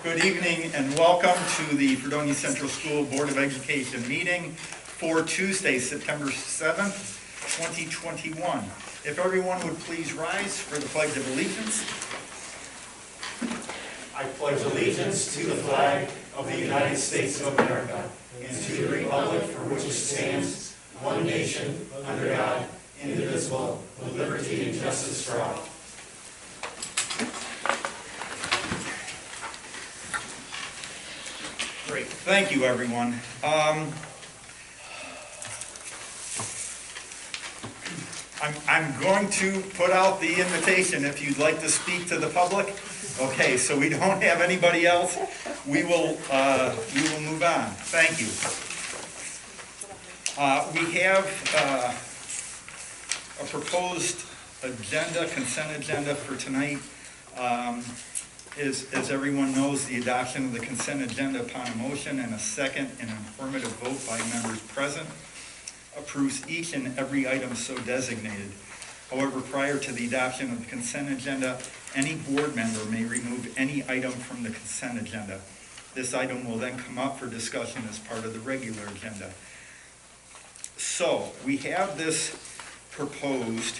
Good evening and welcome to the Fredonia Central School Board of Education meeting for Tuesday, September 7th, 2021. If everyone would please rise for the Pledge of Allegiance. I pledge allegiance to the flag of the United States of America and to the republic for which it stands, one nation, under God, indivisible, with liberty and justice for all. Great, thank you everyone. I'm going to put out the invitation if you'd like to speak to the public. Okay, so we don't have anybody else. We will move on. Thank you. We have a proposed agenda, consent agenda for tonight. As everyone knows, the adoption of the consent agenda upon a motion and a second and an affirmative vote by members present approves each and every item so designated. However, prior to the adoption of the consent agenda, any board member may remove any item from the consent agenda. This item will then come up for discussion as part of the regular agenda. So, we have this proposed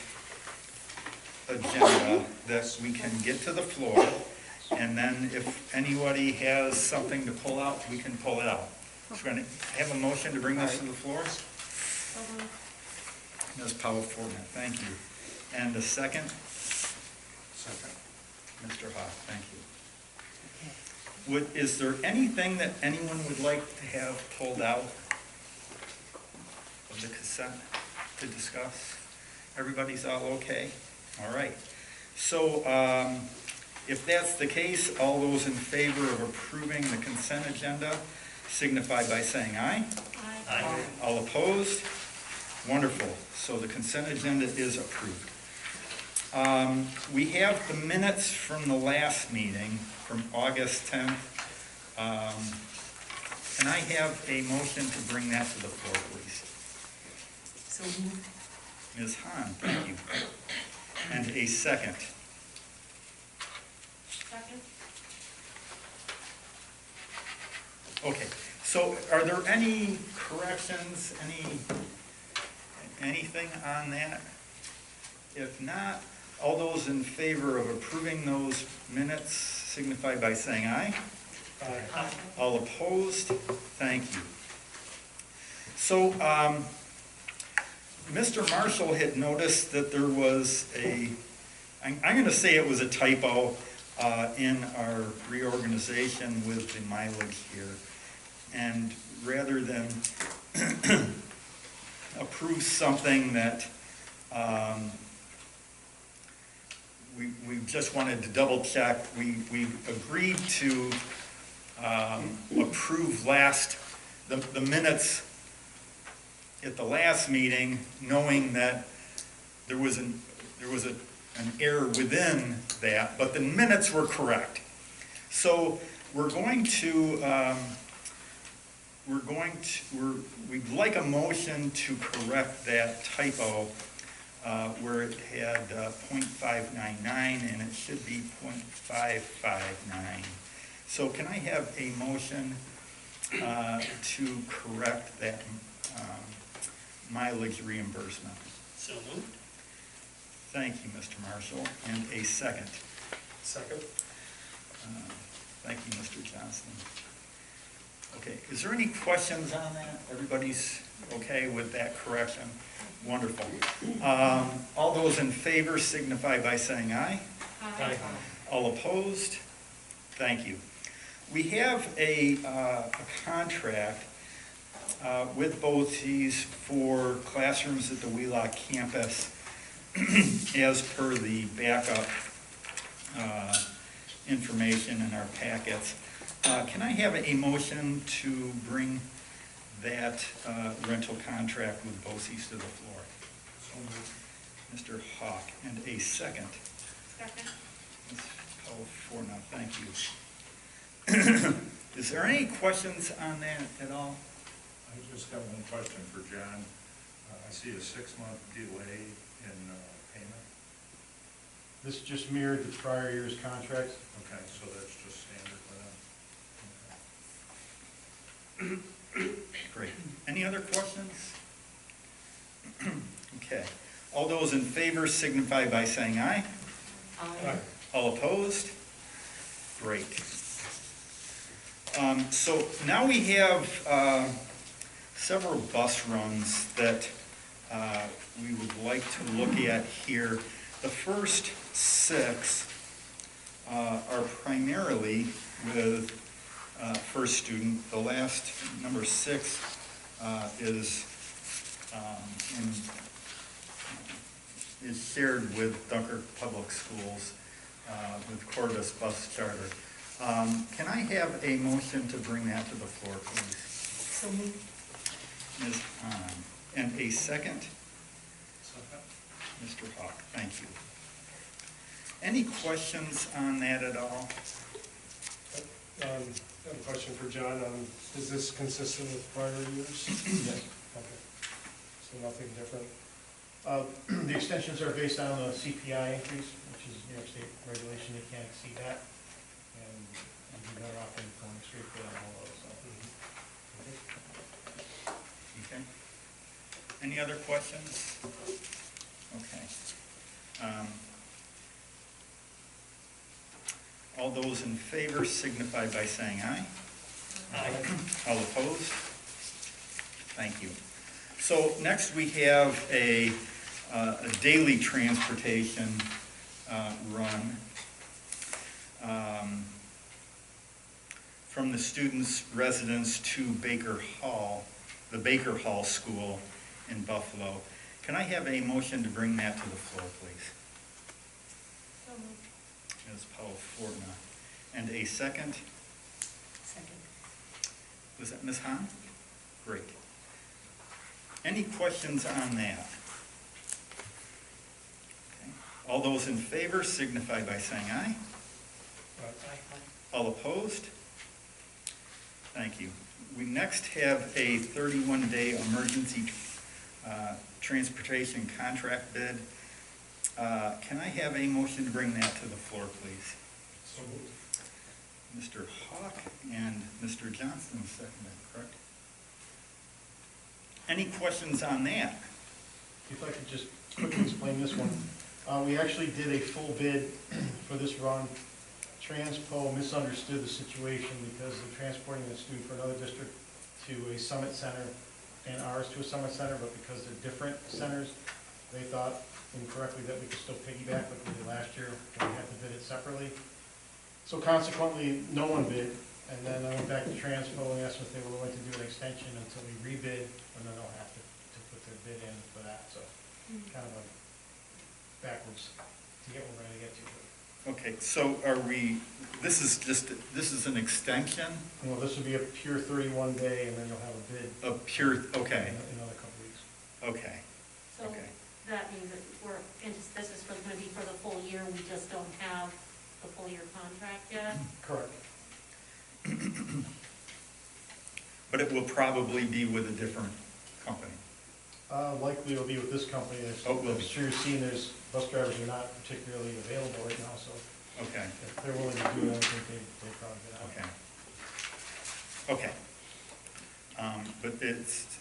agenda that we can get to the floor, and then if anybody has something to pull out, we can pull it out. So we're going to have a motion to bring this to the floor. Ms. Powell-Fortman, thank you. And a second? Second. Mr. Hoff, thank you. Is there anything that anyone would like to have pulled out of the consent to discuss? Everybody's all okay? All right. So if that's the case, all those in favor of approving the consent agenda signify by saying aye. Aye. Aye. All opposed? Wonderful. So the consent agenda is approved. We have the minutes from the last meeting from August 10th. Can I have a motion to bring that to the floor, please? So moved. Ms. Hahn, thank you. And a second. Second. Okay, so are there any corrections, anything on that? If not, all those in favor of approving those minutes signify by saying aye. Aye. All opposed? Thank you. So, Mr. Marshall had noticed that there was I'm going to say it was a typo in our reorganization with the mileage here. And rather than approve something that we just wanted to double check, we agreed to approve the minutes at the last meeting, knowing that there was an error within that, but the minutes were correct. So we'd like a motion to correct that typo where it had .599 and it should be .559. So can I have a motion to correct that mileage reimbursement? So moved. Thank you, Mr. Marshall. And a second. Second. Thank you, Mr. Johnston. Okay, is there any questions on that? Everybody's okay with that correction? Wonderful. All those in favor signify by saying aye. Aye. All opposed? Thank you. We have a contract with BOCES for classrooms at the Wheelock campus as per the backup information in our packets. Can I have a motion to bring that rental contract with BOCES to the floor? Mr. Hawk, and a second. Second. Ms. Powell-Fortman, thank you. Is there any questions on that at all? I just got one question for John. I see a 6-month delay in payment. This just mirrored the prior year's contract. Okay, so that's just standard for them. Great. Any other questions? Okay. All those in favor signify by saying aye. Aye. All opposed? Great. So now we have several bus runs that we would like to look at here. The first 6 are primarily with first student. The last, number 6, is shared with Dunkirk Public Schools with Corvus Bus Charter. Can I have a motion to bring that to the floor, please? So moved. Ms. Hahn. And a second? Second. Mr. Hawk, thank you. Any questions on that at all? I have a question for John. Is this consistent with prior years? Yes. Okay. So nothing different? The extensions are based on the CPI increase, which is New York State regulation. You can't exceed that. And you'd be better off than going straight for that whole load, so. Okay. Any other questions? Okay. All those in favor signify by saying aye. Aye. All opposed? Thank you. So next we have a daily transportation run from the students' residence to Baker Hall, the Baker Hall School in Buffalo. Can I have a motion to bring that to the floor, please? So moved. Ms. Powell-Fortna. And a second? Second. Was that Ms. Hahn? Great. Any questions on that? Okay. All those in favor signify by saying aye. Aye. All opposed? Thank you. We next have a 31-day emergency transportation contract bid. Can I have a motion to bring that to the floor, please? So moved. Mr. Hawk and Mr. Johnson seconded, correct? Any questions on that? If I could just quickly explain this one. We actually did a full bid for this run. Transpo misunderstood the situation because they're transporting a student from another district to a summit center and ours to a summit center, but because they're different centers, they thought incorrectly that we could still piggyback like we did last year, when we had to bid it separately. So consequently, no one bid, and then I went back to Transpo and asked them if they were willing to do an extension until we rebid, and then they'll have to put their bid in for that, so kind of a backwards to get where we're gonna get to. Okay, so are we, this is an extension? Well, this will be a pure 31-day, and then you'll have a bid A pure, okay, in another couple weeks. okay, So okay. that means that this is going to be for the full year, we just don't have the full year contract yet? Correct. But it will probably be with a different company. Likely it'll be with this company. Oh, it will be. I'm sure you've seen there's bus drivers are not particularly available right now, so Okay, if they're willing to do it, I think they'd probably get out. okay. Okay. But it's,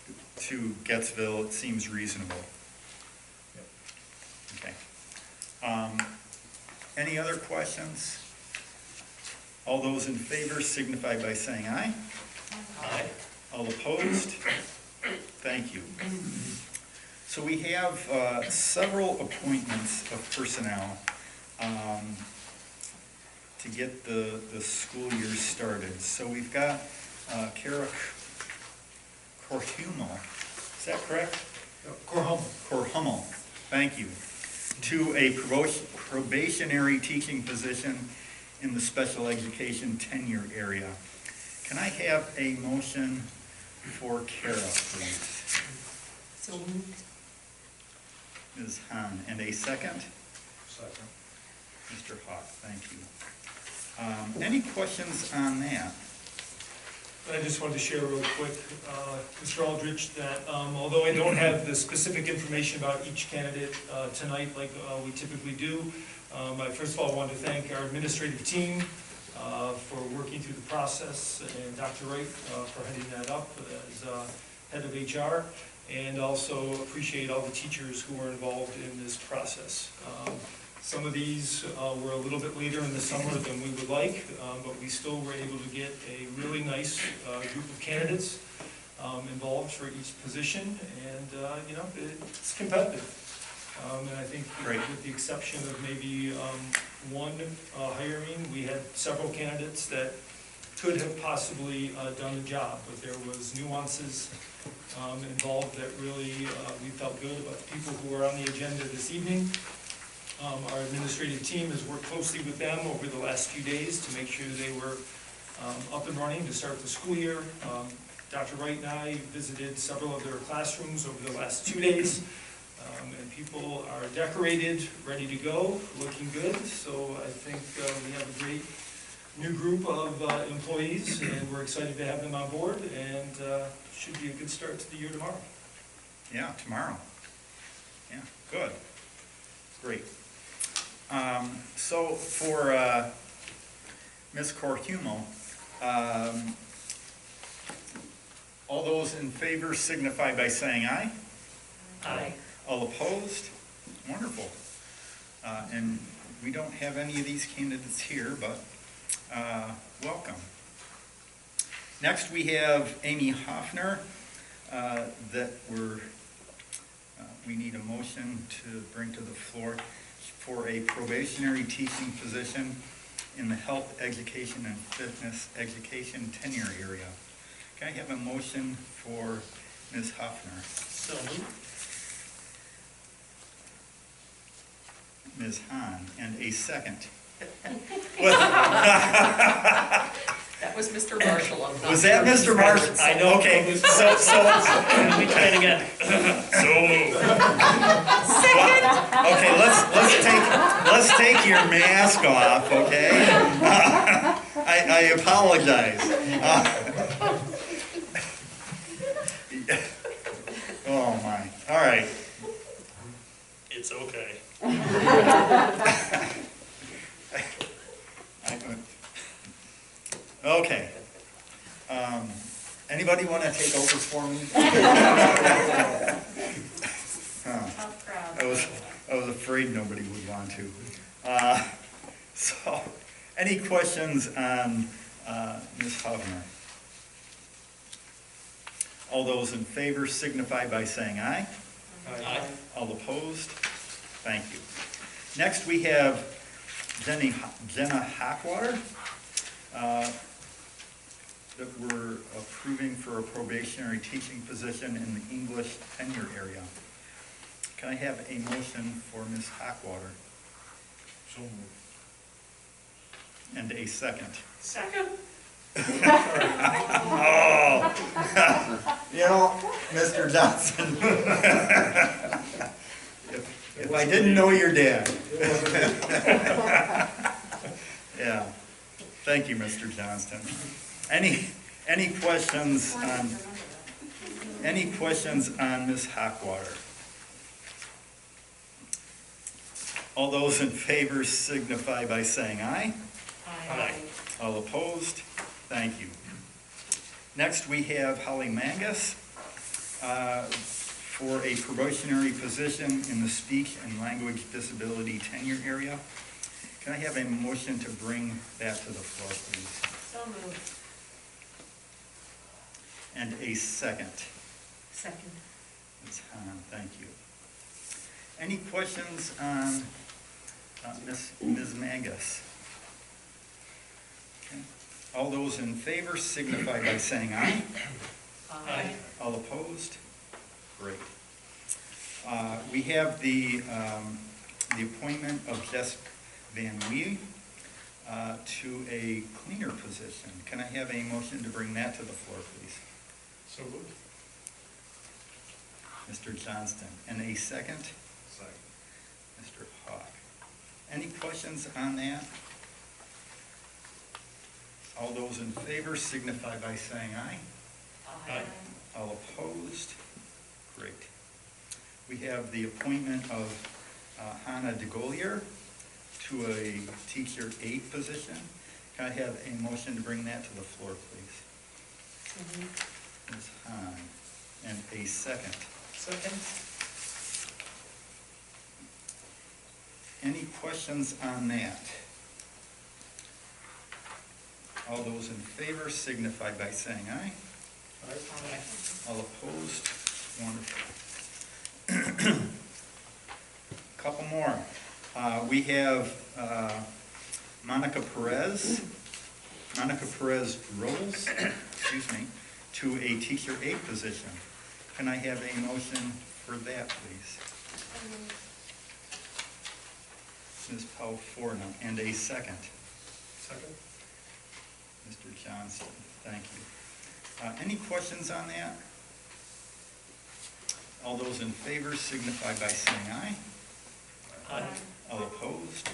to Gettsville, it seems reasonable. Yep. Okay. Any other questions? All those in favor signify by saying aye. Aye. All opposed? Thank you. So we have several appointments of personnel to get the school year started. So we've got Kara Korhummel, is that correct? Korhummel, thank you, to a probationary teaching position in the special education tenure area. Can I have a motion for Kara, please? So moved. Ms. Hahn, and a second? Second. Mr. Hawk, thank you. Any questions on that? I just wanted to share real quick, Mr. Aldrich, that although I don't have the specific information about each candidate tonight like we typically do, I first of all want to thank our administrative team for working through the process, and Dr. Wright for heading that up as head of HR, and also appreciate all the teachers who were involved in this process. Some of these were a little bit later in the summer than we would like, but we still were able to get a really nice group of candidates involved for each position, and you know, it's competitive. And I think with the exception of maybe one hiring, we had several candidates that could have possibly done the job, but there was nuances involved that really we felt good about the people who are on the agenda this evening. Our administrative team has worked closely with them over the last few days to make sure they were up and running to start the school year. Dr. Wright and I visited several of their classrooms over the last 2 days, and people are decorated, ready to go, looking good. So I think we have a great new group of employees, and we're excited to have them on board, and should be a good start to the year tomorrow. Yeah, tomorrow. Yeah, good. Great. So for Ms. Corhumo, all those in favor signify by saying aye. Aye. All opposed? Wonderful. And we don't have any of these candidates here, but welcome. Next we have Amy Hoffner that we need a motion to bring to the floor for a probationary teaching position in the health education and fitness education tenure area. Can I have a motion for Ms. Hoffner? So moved. Ms. Hahn, and a second. That was Mr. Marshall. I'm not Was that sure Mr. his Marshall? reference. I know, okay, so, Let me try it again. so moved. Okay, let's take your mask off, okay? I apologize. Oh my, all right. It's okay. Okay. Anybody want to take over for me? Tough crowd. I was afraid nobody would want to. So, any questions on Ms. Hovner? All those in favor signify by saying aye. Aye. All opposed? Thank you. Next, we have Jenna Hackwater that we're approving for a probationary teaching position in the English tenure area. Can I have a motion for Ms. Hackwater? So moved. And a second. Second. Oh, you know, Mr. Johnson, if I didn't know your dad. Yeah, thank you, Mr. Johnston. Any questions on Ms. Hackwater? All those in favor signify by saying aye. Aye. All opposed? Thank you. Next, we have Holly Mangus for a probationary position in the speech and language disability tenure area. Can I have a motion to bring that to the floor, please? So moved. And a second. Second. Ms. Hahn, thank you. Any questions on Ms. Mangus? Okay. All those in favor signify by saying aye. Aye. All opposed? Great. We have the appointment of Jess Van Wee to a cleaner position. Can I have a motion to bring that to the floor, please? So moved. Mr. Johnston. And a second? Second. Mr. Hawk. Any questions on that? All those in favor signify by saying aye. Aye. All opposed? Great. We have the appointment of Hannah DeGolier to a teacher aide position. Can I have a motion to bring that to the floor, please? Ms. Hahn, and a second. Second? Any questions on that? All those in favor signify by saying aye. Aye. All opposed? Wonderful. Couple more. We have Monica Perez Rolls, excuse me, to a teacher aide position. Can I have a motion for that, please? Ms. Powell Fornum, and a second. Second? Mr. Johnston, thank you. Any questions on that? All those in favor signify by saying aye. Aye. All opposed?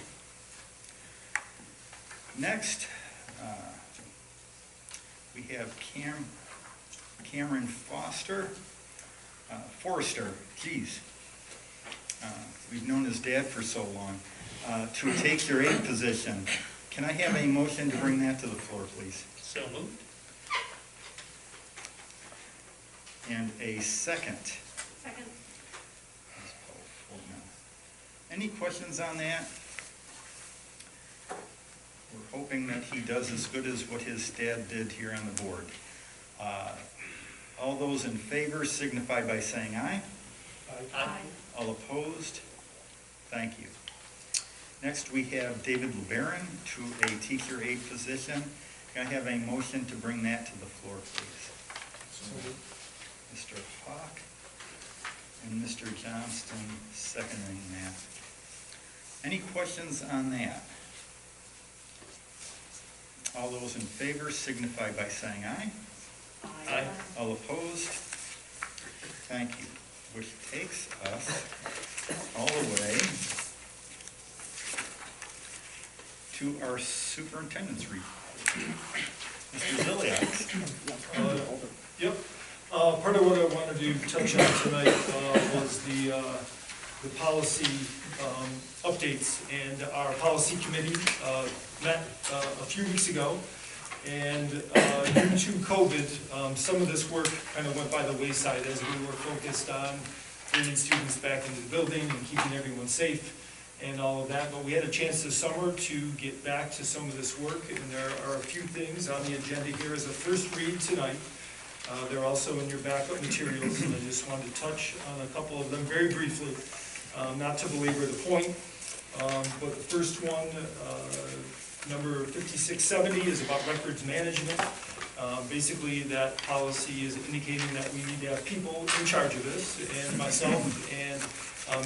Next, we have Cameron Forrester, geez. We've known his dad for so long, to take your aide position. Can I have a motion to bring that to the floor, please? So moved. And a second. Second. Ms. Powell-Fortman. Any questions on that? We're hoping that he does as good as what his dad did here on the board. All those in favor signify by saying aye. Aye. All opposed? Thank you. Next, we have David LeBaron to a teacher aide position. Can I have a motion to bring that to the floor, please? Mr. Hawk and Mr. Johnston seconding that. Any questions on that? All those in favor signify by saying aye. Aye. All opposed? Thank you. Which takes us all the way to our superintendent's report. Mr. Ziliak. Yep. Part of what I wanted to touch on tonight was the policy updates. And our policy committee met a few weeks ago. And due to COVID, some of this work kind of went by the wayside as we were focused on bringing students back into the building and keeping everyone safe and all of that. But we had a chance this summer to get back to some of this work, and there are a few things on the agenda here as a first read tonight. They're also in your backup materials, and I just wanted to touch on a couple of them very briefly, not to belabor the point. But the first one, number 5670, is about records management. Basically, that policy is indicating that we need to have people in charge of this, and myself and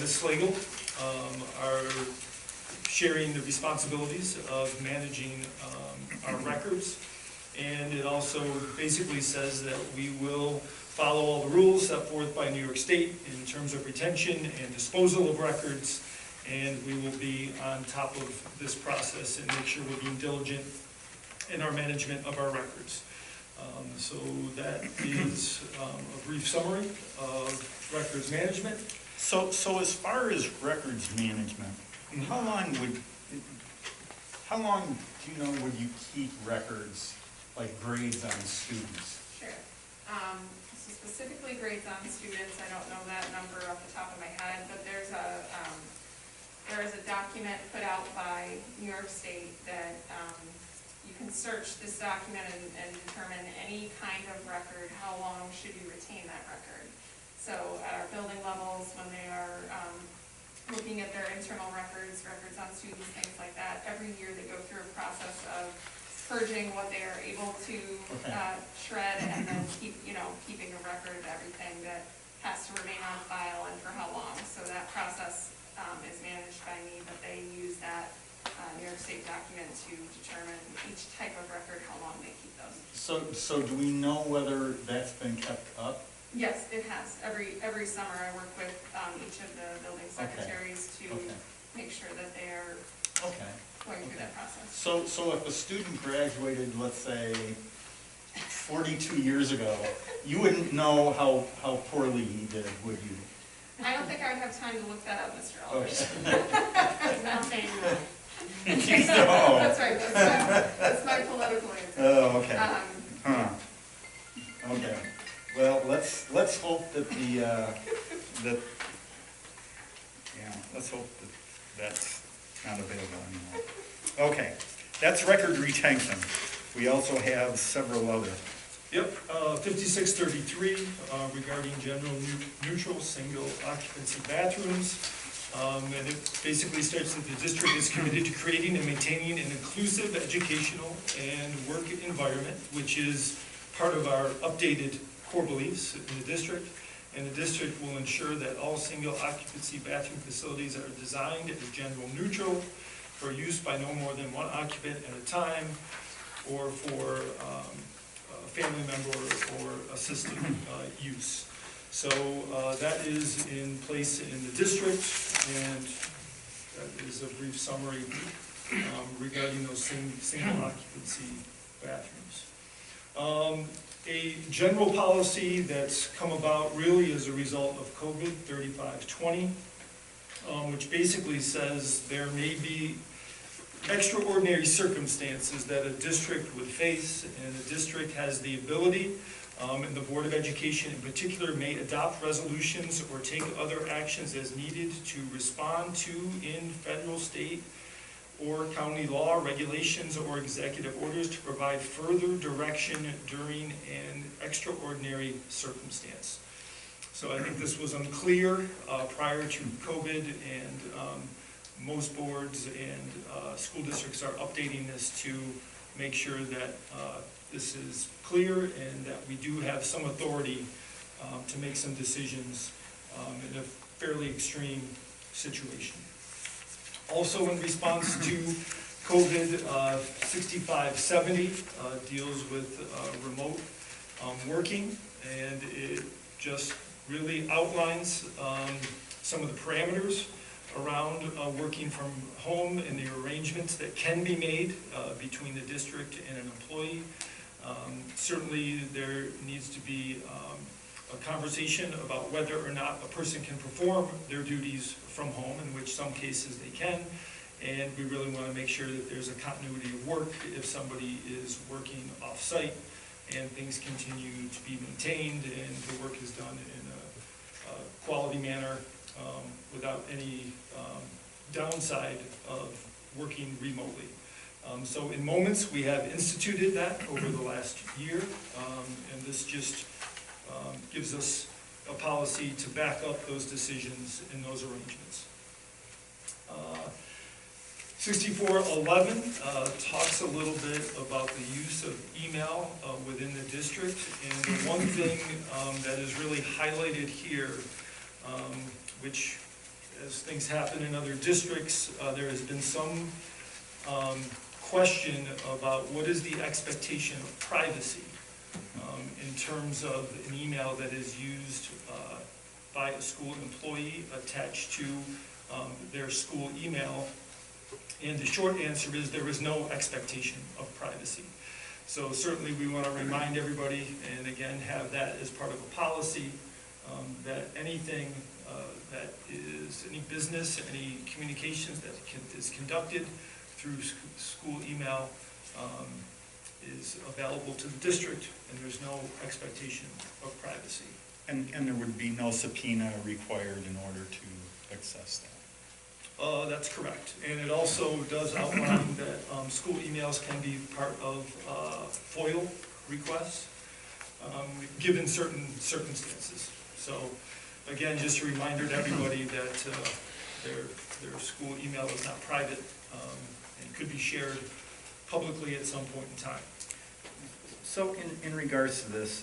Ms. Slagle are sharing the responsibilities of managing our records. And it also basically says that we will follow all the rules set forth by New York State in terms of retention and disposal of records, and we will be on top of this process and make sure we're being diligent in our management of our records. So that is a brief summary of records management. So as far as records management, how long do you know would you keep records, like grades on students? Sure. So specifically grades on students, I don't know that number off the top of my head, but there is a document put out by New York State that you can search this document and determine any kind of record, how long should you retain that record. So at our building levels, when they are looking at their internal records on students, things like that, every year they go through a process of purging what they are able to shred, and then keeping a record of everything that has to remain on file and for how long. So that process is managed by me, but they use that New York State document to determine each type of record, how long they keep those. So do we know whether that's been kept up? Yes, it has. Every summer I work with each of the building secretaries to make sure that they are going through that process. So if a student graduated, let's say, 42 years ago, you wouldn't know how poorly he did, would you? I don't think I would have time to look that up, Mr. Aldridge. Okay. Nothing. Oh. That's right, that's my political answer. Oh, okay. Um, Okay. Well, let's hope that let's hope that that's not available anymore. Okay, that's record retention. We also have several other. Yep, 5633 regarding general neutral single occupancy bathrooms. And it basically states that the district is committed to creating and maintaining an inclusive educational and work environment, which is part of our updated core beliefs in the district. And the district will ensure that all single occupancy bathroom facilities are designed as general neutral for use by no more than one occupant at a time, or for a family member or assisted use. So that is in place in the district, and that is a brief summary regarding those single occupancy bathrooms. A general policy that's come about really as a result of COVID 3520, which basically says there may be extraordinary circumstances that a district would face, and the district has the ability, and the Board of Education in particular may adopt resolutions or take other actions as needed to respond to in federal, state, or county law, regulations, or executive orders to provide further direction during an extraordinary circumstance. So I think this was unclear prior to COVID, and most boards and school districts are updating this to make sure that this is clear and that we do have some authority to make some decisions in a fairly extreme situation. Also, in response to COVID, 6570 deals with remote working, and it just really outlines some of the parameters around working from home and the arrangements that can be made between the district and an employee. Certainly, there needs to be a conversation about whether or not a person can perform their duties from home, in which some cases they can, and we really want to make sure that there's a continuity of work if somebody is working off-site and things continue to be maintained and the work is done in a quality manner without any downside of working remotely. So in Moments, we have instituted that over the last year, and this just gives us a policy to back up those decisions and those arrangements. 6411 talks a little bit about the use of email within the district, and the one thing that is really highlighted here, which as things happen in other districts, there has been some question about what is the expectation of privacy in terms of an email that is used by a school employee attached to their school email. And the short answer is there is no expectation of privacy. So certainly we want to remind everybody, and again have that as part of a policy, that anything that is any business, any communications that is conducted through school email is available to the district, and there's no expectation of privacy. And there would be no subpoena required in order to access that. That's correct. And it also does outline that school emails can be part of FOIL requests, given certain circumstances. So again, just a reminder to everybody that their school email is not private and could be shared publicly at some point in time. So in regards to this,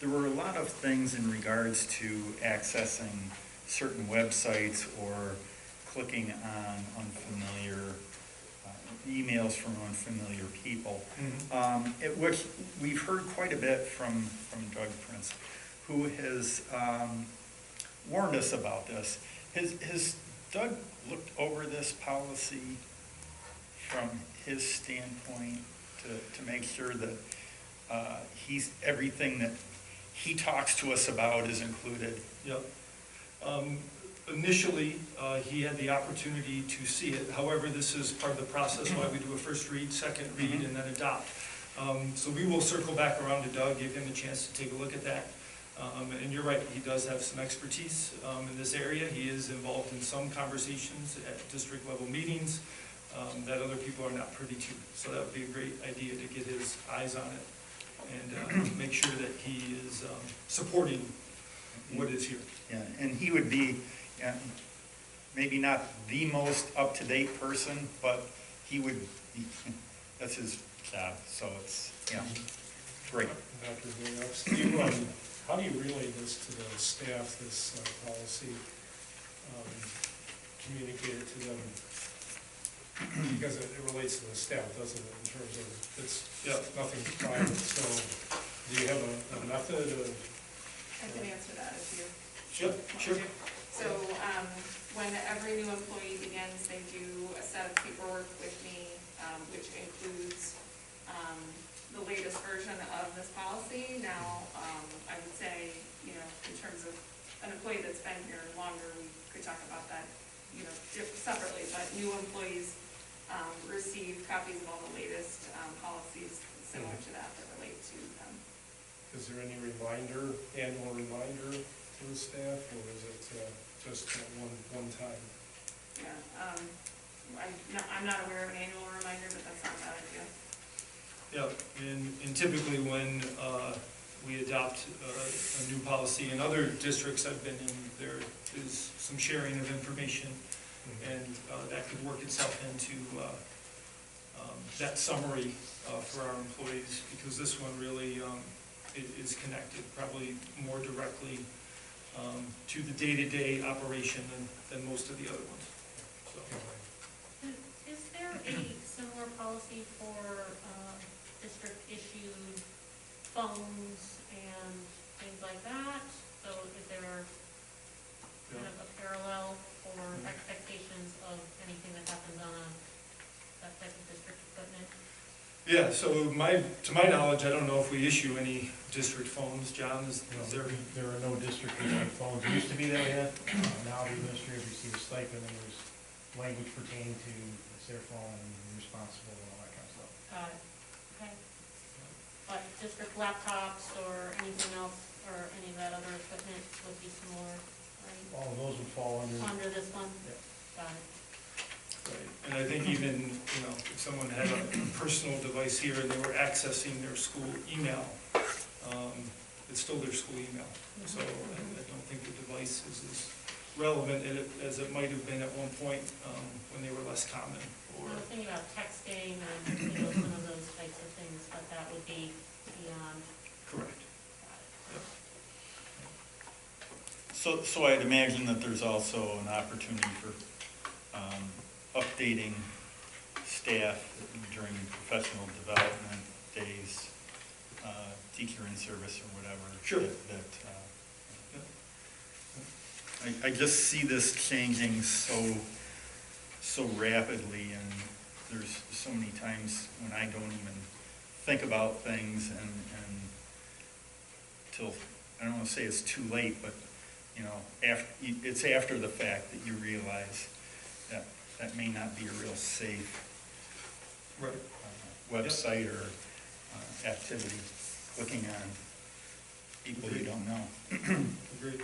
there were a lot of things in regards to accessing certain websites or clicking on unfamiliar emails from unfamiliar people, which we've heard quite a bit from Doug Prince, who has warned us about this. Has Doug looked over this policy from his standpoint to make sure that everything that he talks to us about is included? Yep. Initially, he had the opportunity to see it. However, this is part of the process why we do a first read, second read, and then adopt. So we will circle back around to Doug, give him a chance to take a look at that. And you're right, he does have some expertise in this area. He is involved in some conversations at district level meetings that other people are not privy to. So that would be a great idea to get his eyes on it and make sure that he is supporting what is here. Yeah, and he would be, maybe not the most up-to-date person, but that's his job, so it's, yeah, great. Dr. Williams, how do you relay this to the staff, this policy, communicate it to them? Because it relates to the staff, doesn't it, in terms of, it's nothing private, so do you have a method of? I can answer that if you. Sure. So, when every new employee begins, they do a set of paperwork with me, which includes, the latest version of this policy. Now, I would say, in terms of an employee that's been here longer, we could talk about that, separately, but new employees, receive copies of all the latest, policies similar to that relate to them. Is there any annual reminder to the staff, or is it just one time? Yeah, I'm not aware of an annual reminder, but that's not a bad idea. Yeah, and typically when we adopt a new policy in other districts I've been in, there is some sharing of information, and that could work itself into that summary for our employees, because this one really is connected probably more directly to the day-to-day operation than most of the other ones. So. Is there a similar policy for district-issued phones and things like that? So is there kind of a parallel for expectations of anything that happens on that type of district equipment? Yeah, so to my knowledge, I don't know if we issue any district phones. John, is there? There are no district-issued phones. It used to be that we had, now the administrators receive a stipend, and there's language pertaining to it's their phone and you're responsible and all that kind of stuff. Got it, okay. But district laptops or anything else, or any of that other equipment would be similar, right? All of those would fall Under this one? Yep. Got it. Right, and I think even, if someone had a personal device here and they were accessing their school email, it's still their school email. So I don't think the device is as relevant as it might have been at one point when they were less common. I was thinking about texting and, some of those types of things, but that would be beyond. Correct. So I'd imagine that there's also an opportunity for updating staff during professional development days, teacher in service or whatever. Sure. I just see this changing so rapidly, and there's so many times when I don't even think about things and till, I don't want to say it's too late, but it's after the fact that you realize that may not be a real safe website or activity, looking on people you don't know. Agreed.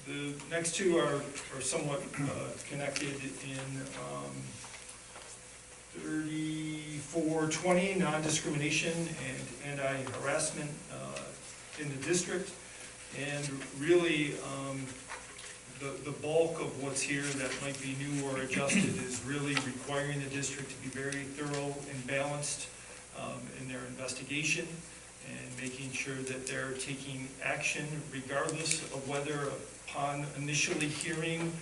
The next two are somewhat connected in 3420, non-discrimination and anti-harassment in the district. And really, the bulk of what's here that might be new or adjusted is really requiring the district to be very thorough and balanced in their investigation, and making sure that they're taking action regardless of whether upon initially hearing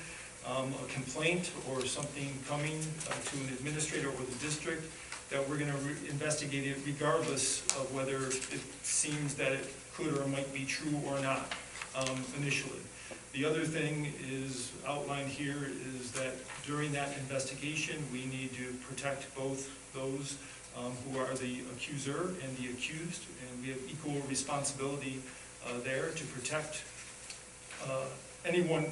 a complaint or something coming to an administrator or the district, that we're going to investigate it regardless of whether it seems that it could or might be true or not initially. The other thing is outlined here is that during that investigation, we need to protect both those who are the accuser and the accused, and we have equal responsibility there to protect anyone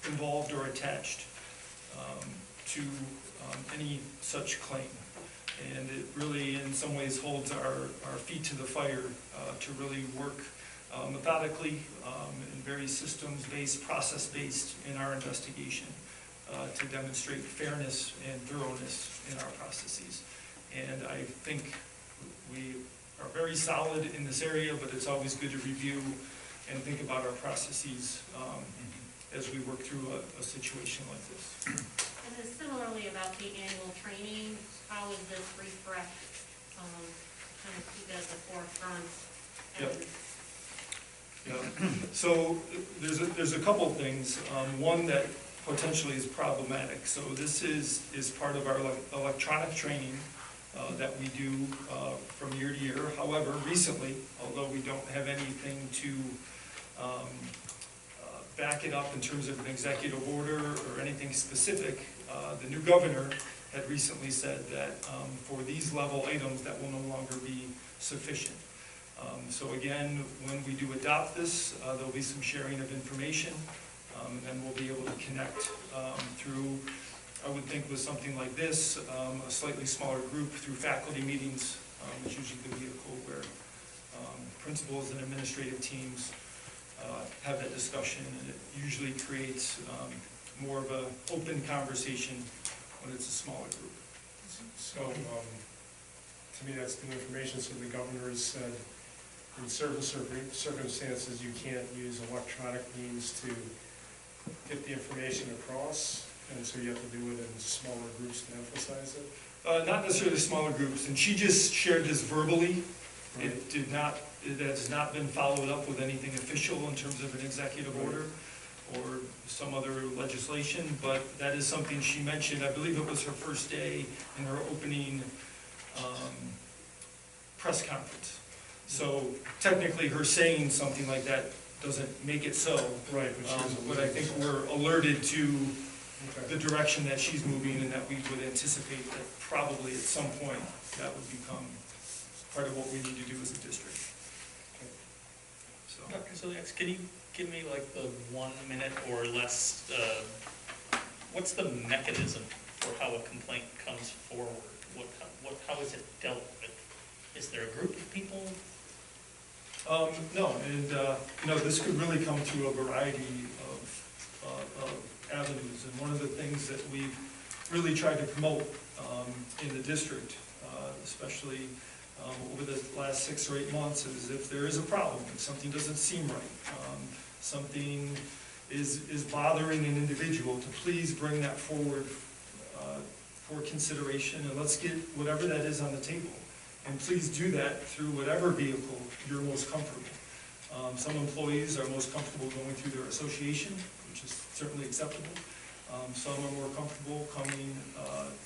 involved or attached to any such claim. And it really, in some ways, holds our feet to the fire to really work methodically and very systems-based, process-based in our investigation to demonstrate fairness and thoroughness in our processes. And I think we are very solid in this area, but it's always good to review and think about our processes as we work through a situation like this. And then similarly about the annual training, how is this refreshed? Kind of keep it at the forefront. Yep. Yeah. So there's a couple things. One that potentially is problematic. So this is part of our electronic training that we do from year to year. However, recently, although we don't have anything to back it up in terms of an executive order or anything specific, the new governor had recently said that for these level items that will no longer be sufficient. So again, when we do adopt this, there'll be some sharing of information, and we'll be able to connect through, I would think with something like this, a slightly smaller group through faculty meetings, which is usually the vehicle where principals and administrative teams have that discussion, and it usually creates more of an open conversation when it's a smaller group. So, to me, that's new information. So the governor has said in certain circumstances, you can't use electronic means to get the information across, and so you have to do it in smaller groups to emphasize it? Not necessarily smaller groups, and she just shared this verbally. Right. It has not been followed up with anything official in terms of an executive order or some other legislation, but that is something she mentioned. I believe it was her first day in her opening press conference. So technically her saying something like that doesn't make it so. Right, But I think we're alerted to okay. the direction that she's moving, and that we would anticipate that probably at some point that would become part of what we need to do as a district. So. Dr. Ziliak, can you give me like the 1 minute or less, what's the mechanism for how a complaint comes forward? How is it dealt with? Is there a group of people? No, and this could really come through a variety of avenues, and one of the things that we've really tried to promote in the district, especially over the last 6 or 8 months, is if there is a problem, if something doesn't seem right, something is bothering an individual, to please bring that forward for consideration, and let's get whatever that is on the table. And please do that through whatever vehicle you're most comfortable. Some employees are most comfortable going through their association, which is certainly acceptable. Some are more comfortable coming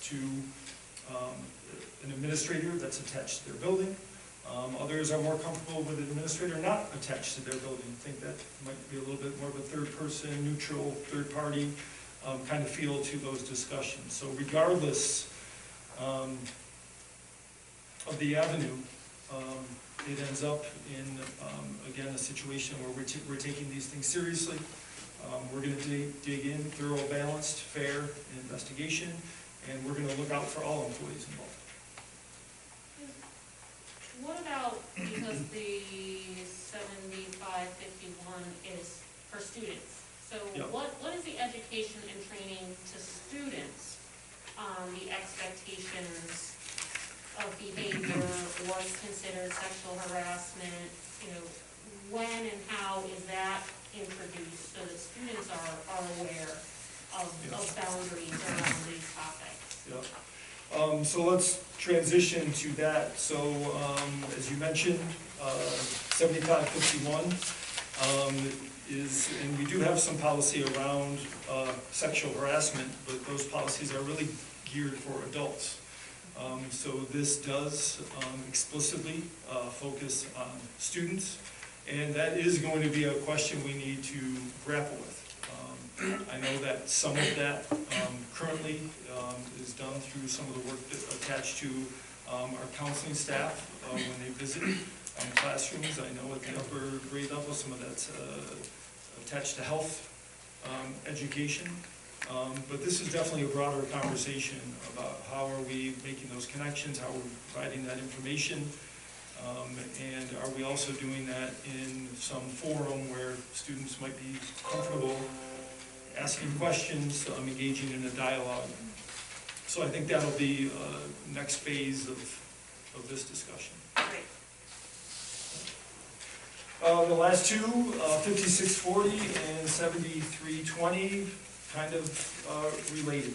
to an administrator that's attached to their building. Others are more comfortable with an administrator not attached to their building. I think that might be a little bit more of a third person, neutral, third party kind of feel to those discussions. So regardless of the avenue, it ends up in, again, a situation where we're taking these things seriously. We're going to dig in, thorough, balanced, fair investigation, and we're going to look out for all employees involved. What about, because the 7551 is for students, so Yeah. what is the education and training to students on the expectations of behavior, what's considered sexual harassment, when and how is that introduced so that students are aware of boundaries around these topics? Yeah. So let's transition to that. So as you mentioned, 7551 is, and we do have some policy around sexual harassment, but those policies are really geared for adults. So this does explicitly focus on students, and that is going to be a question we need to grapple with. I know that some of that currently is done through some of the work that attached to our counseling staff when they visit classrooms. I know at the upper grade level some of that's attached to health education. But this is definitely a broader conversation about how are we making those connections, how are we providing that information, and are we also doing that in some forum where students might be comfortable asking questions, engaging in a dialogue. So I think that'll be next phase of this discussion. Great. The last two, 5640 and 7320, kind of related.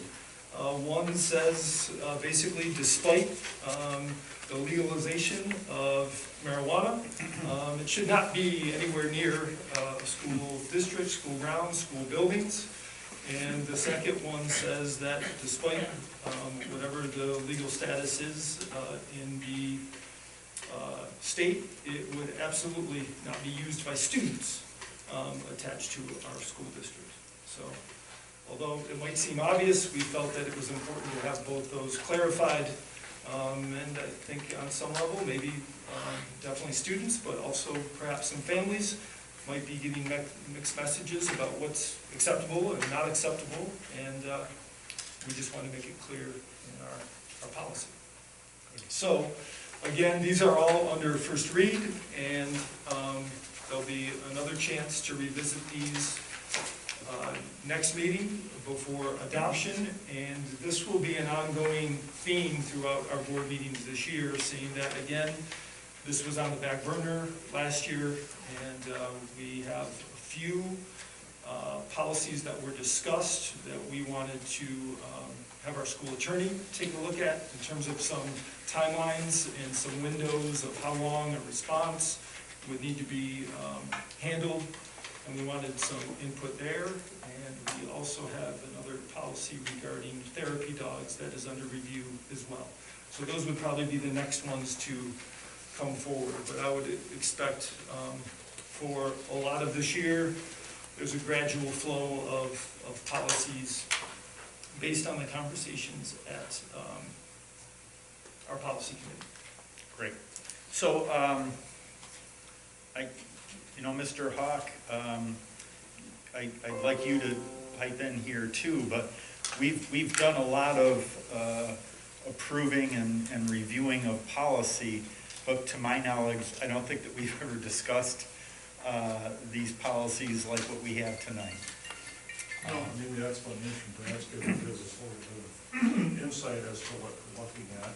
One says basically, despite the legalization of marijuana, it should not be anywhere near school districts, school grounds, school buildings. And the second one says that despite whatever the legal status is in the state, it would absolutely not be used by students attached to our school district. So, although it might seem obvious, we felt that it was important to have both those clarified. And I think on some level, maybe definitely students, but also perhaps some families might be getting mixed messages about what's acceptable and not acceptable. And we just want to make it clear in our policy. So, again, these are all under first read, and there'll be another chance to revisit these next meeting before adoption, and this will be an ongoing theme throughout our board meetings this year, seeing that, again, this was on the back burner last year, and we have a few policies that were discussed that we wanted to have our school attorney take a look at in terms of some timelines and some windows of how long a response would need to be handled, and we wanted some input there. And we also have another policy regarding therapy dogs that is under review as well. So those would probably be the next ones to come forward, but I would expect for a lot of this year, there's a gradual flow of policies based on the conversations at our policy committee. Great. So, Mr. Hawk, I'd like you to pipe in here too, but we've done a lot of approving and reviewing of policy, but to my knowledge, I don't think that we've ever discussed these policies like what we have tonight. No, I mean, the explanation perhaps gives us a little bit of insight as to what we're looking at. And,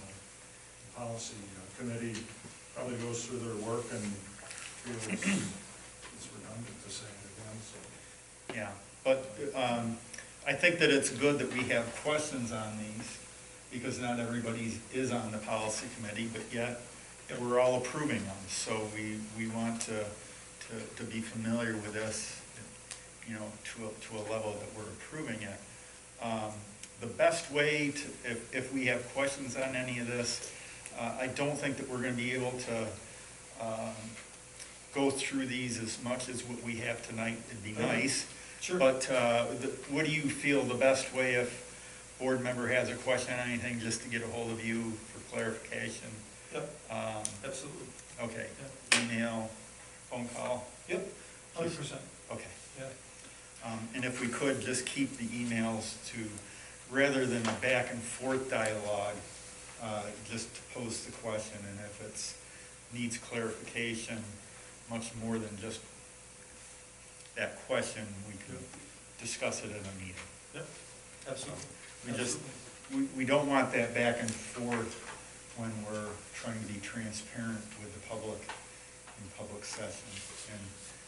the policy committee probably goes through their work and feels it's redundant to say it again, so. Yeah, but I think that it's good that we have questions on these, because not everybody is on the policy committee, but yet we're all approving them. So we want to be familiar with this, to a level that we're approving it. The best way to, if we have questions on any of this, I don't think that we're going to be able to go through these as much as what we have tonight. It'd be nice. Sure. But what do you feel the best way if board member has a question on anything, just to get a hold of you for clarification? Yep, absolutely. Okay. Yeah. Email, phone call? Yep, 100%. Okay. Yeah. And if we could, just keep the emails to, rather than a back and forth dialogue, just to post the question, and if it needs clarification, much more than just that question, we could discuss it in a meeting. Yep, absolutely. We don't want that back and forth when we're trying to be transparent with the public in public session. And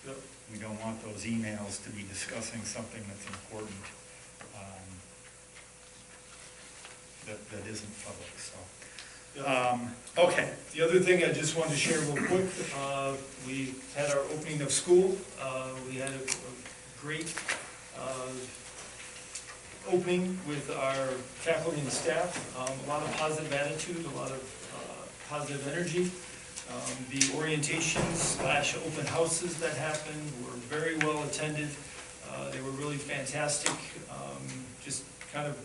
Yep. we don't want those emails to be discussing something that's important, that isn't public, so. Okay. The other thing I just wanted to share real quick, we had our opening of school. We had a great opening with our faculty and staff, a lot of positive attitude, a lot of positive energy. The orientations / open houses that happened were very well attended. They were really fantastic. Just kind of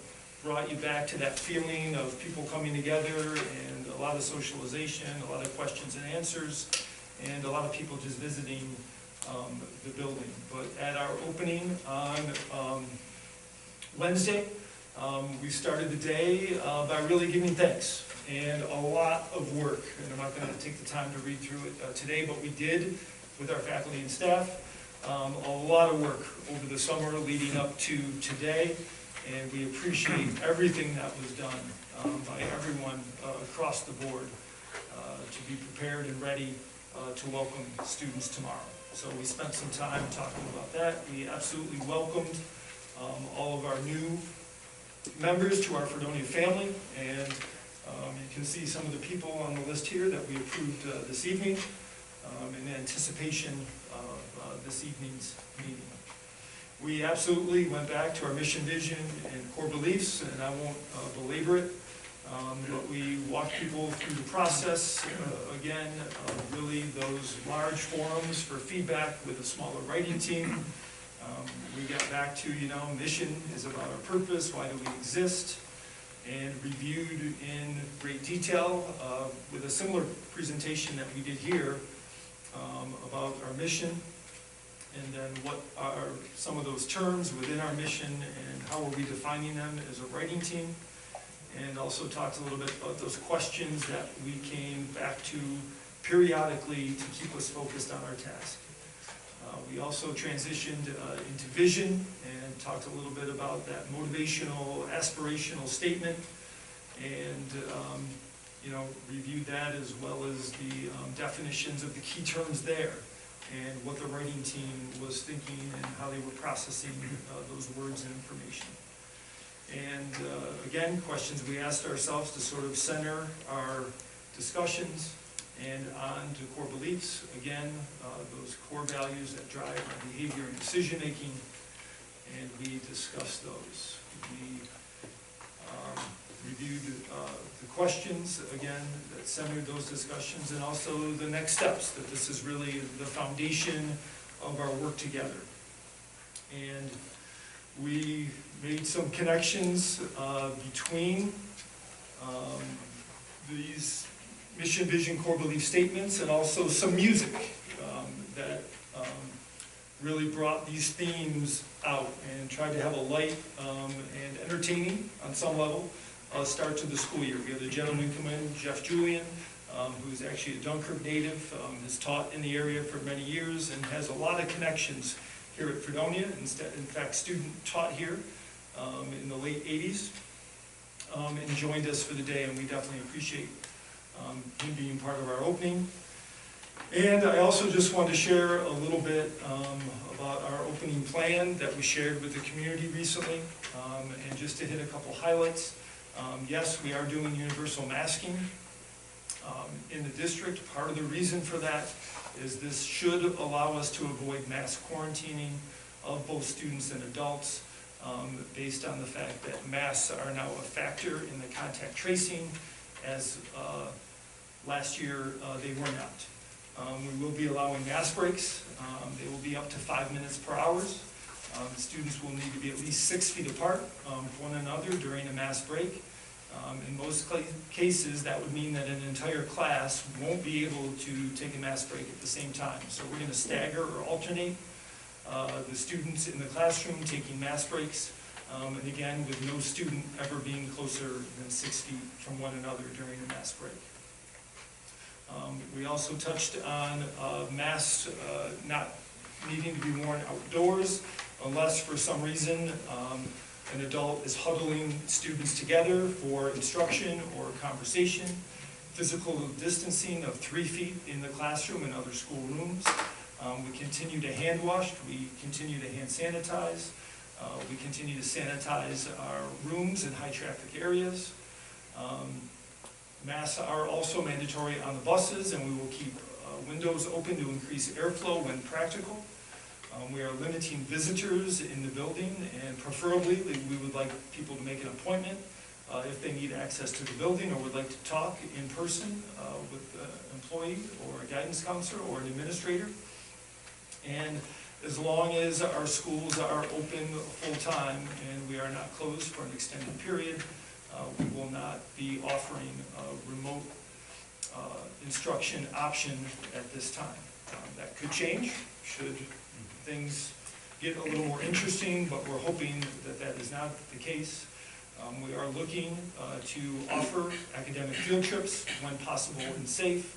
brought you back to that feeling of people coming together and a lot of socialization, a lot of questions and answers, and a lot of people just visiting the building. But at our opening on Wednesday, we started the day by really giving thanks, and a lot of work. And I'm not going to take the time to read through it today, but we did, with our faculty and staff, a lot of work over the summer leading up to today, and we appreciate everything that was done by everyone across the board to be prepared and ready to welcome students tomorrow. So we spent some time talking about that. We absolutely welcomed all of our new members to our Fredonia family, and you can see some of the people on the list here that we approved this evening in anticipation of this evening's meeting. We absolutely went back to our mission, vision, and core beliefs, and I won't belabor it, but we walked people through the process. Again, really those large forums for feedback with a smaller writing team. We got back to, mission is about our purpose, why do we exist, and reviewed in great detail with a similar presentation that we did here about our mission, and then what are some of those terms within our mission and how are we defining them as a writing team, and also talked a little bit about those questions that we came back to periodically to keep us focused on our task. We also transitioned into vision and talked a little bit about that motivational, aspirational statement, and reviewed that as well as the definitions of the key terms there and what the writing team was thinking and how they were processing those words and information. And again, questions we asked ourselves to sort of center our discussions and on to core beliefs. Again, those core values that drive our behavior and decision-making, and we discussed those. We reviewed the questions, again, that centered those discussions, and also the next steps, that this is really the foundation of our work together. And we made some connections between these mission, vision, core belief statements, and also some music that really brought these themes out and tried to have a light and entertaining, on some level, start to the school year. We have a gentleman come in, Jeff Julian, who's actually a Dunkirk native, has taught in the area for many years and has a lot of connections here at Fredonia. In fact, student taught here in the late 80s and joined us for the day, and we definitely appreciate him being part of our opening. And I also just wanted to share a little bit about our opening plan that we shared with the community recently, and just to hit a couple highlights. Yes, we are doing universal masking in the district. Part of the reason for that is this should allow us to avoid mass quarantining of both students and adults, based on the fact that masks are now a factor in the contact tracing, as last year they were not. We will be allowing mask breaks. They will be up to 5 minutes per hour. Students will need to be at least 6 feet apart from one another during a mask break. In most cases, that would mean that an entire class won't be able to take a mask break at the same time. So we're going to stagger or alternate the students in the classroom taking mask breaks, and again, with no student ever being closer than 6 feet from one another during a mask break. We also touched on masks not needing to be worn outdoors unless for some reason an adult is huddling students together for instruction or conversation, physical distancing of 3 feet in the classroom and other school rooms. We continue to hand wash, we continue to hand sanitize, we continue to sanitize our rooms in high traffic areas. Masks are also mandatory on the buses, and we will keep windows open to increase airflow when practical. We are limiting visitors in the building, and preferably we would like people to make an appointment if they need access to the building or would like to talk in person with an employee or a guidance counselor or an administrator. And as long as our schools are open full-time and we are not closed for an extended period, we will not be offering a remote instruction option at this time. That could change should things get a little more interesting, but we're hoping that that is not the case. We are looking to offer academic field trips when possible and safe.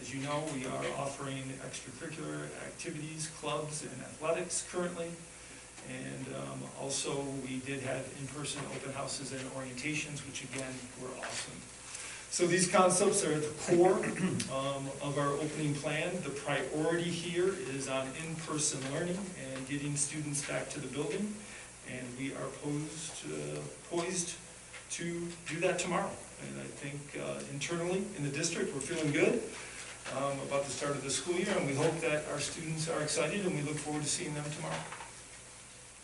As you know, we are offering extracurricular activities, clubs, and athletics currently. And also, we did have in-person open houses and orientations, which again, were awesome. So these concepts are at the core of our opening plan. The priority here is on in-person learning and getting students back to the building. And we are poised to do that tomorrow. And I think internally in the district, we're feeling good about the start of the school year, and we hope that our students are excited, and we look forward to seeing them tomorrow.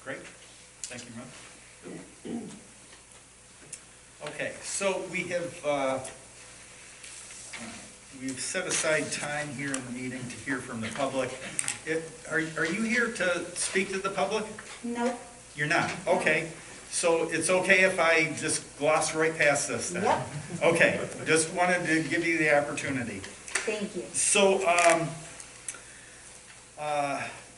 Great. Thank you, Matt. Okay, so we've set aside time here in the meeting to hear from the public. Are you here to speak to the public? No. You're not? Okay. So it's okay if I just gloss right past this then? Yep. Okay, just wanted to give you the opportunity. Thank you. So,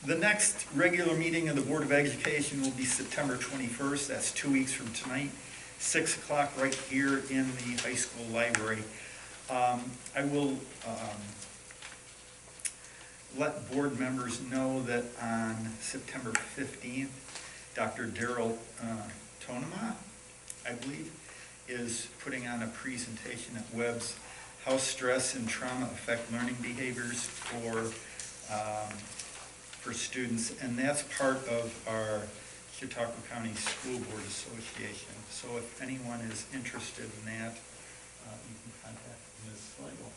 the next regular meeting of the Board of Education will be September 21st. That's 2 weeks from tonight, 6 o'clock right here in the high school library. I will let board members know that on September 15th, Dr. Daryl Tonema, I believe, is putting on a presentation at Webb's How Stress and Trauma Affect Learning Behaviors for students, and that's part of our Chautauqua County School Board Association. So if anyone is interested in that, you can contact Ms. Slagle.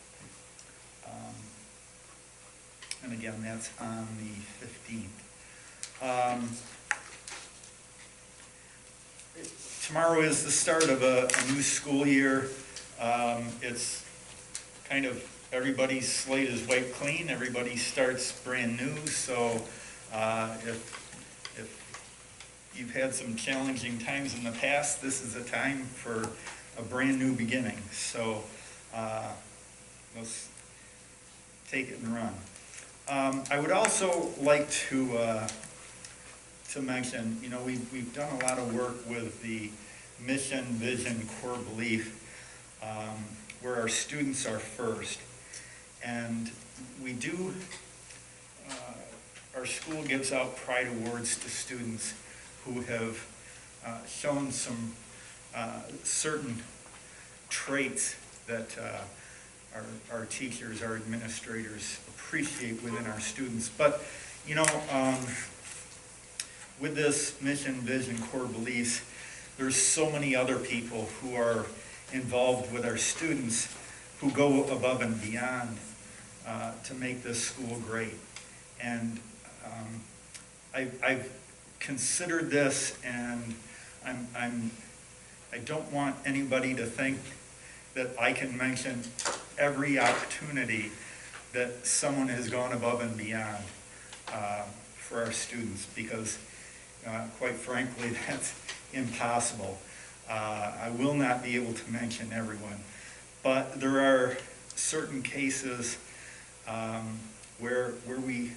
And again, that's on the 15th. Tomorrow is the start of a new school year. It's kind of everybody's slate is wiped clean. Everybody starts brand new. So if you've had some challenging times in the past, this is a time for a brand new beginning. So let's take it and run. I would also like to mention, you know, we've done a lot of work with the mission, vision, core belief, where our students are first. And we do, our school gives out pride awards to students who have shown some certain traits that our teachers, our administrators appreciate within our students. But, you know, with this mission, vision, core beliefs, there's so many other people who are involved with our students who go above and beyond to make this school great. And I've considered this, and I don't want anybody to think that I can mention every opportunity that someone has gone above and beyond for our students, because quite frankly, that's impossible. I will not be able to mention everyone, but there are certain cases where we